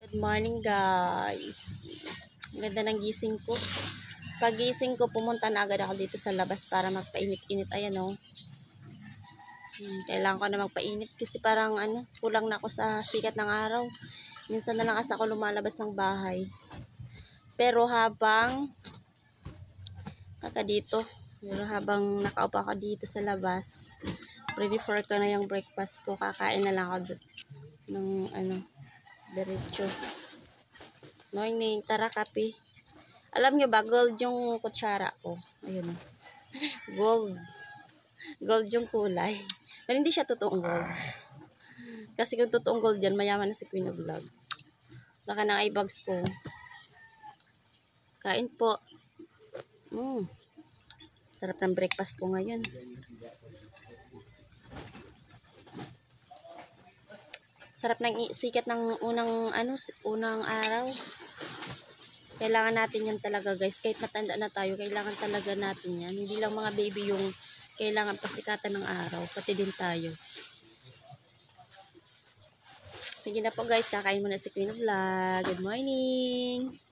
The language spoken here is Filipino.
Good morning guys. Ang ganda ng gising ko. Pagising ko, pumunta na agad ako dito sa labas para magpainit-init. Ayan o. Kailangan ko na magpainit kasi parang kulang na ako sa sikat ng araw. Minsan na lang kasi ako lumalabas ng bahay. Pero habang nakaupo ako dito sa labas, ready for ko na yung breakfast ko. Kakain na lang ako ng diretso. Morning, tara kape. Alam nyo ba, gold yung kutsara ko. Ayun. Gold yung kulay. Pero hindi siya totoong gold. Kasi kung totoong gold yan, mayaman na si Queen of Vlog. Baka ng eyebags ko. Kain po. Sarap ng breakfast ko ngayon. Sarap ng sikat ng unang araw. Kailangan natin yan talaga guys. Kahit matanda na tayo, kailangan talaga natin yan. Hindi lang mga baby yung kailangan pasikatan ng araw. Pati din tayo. Sige na po guys, kakain muna si Queen of Vlog. Good morning!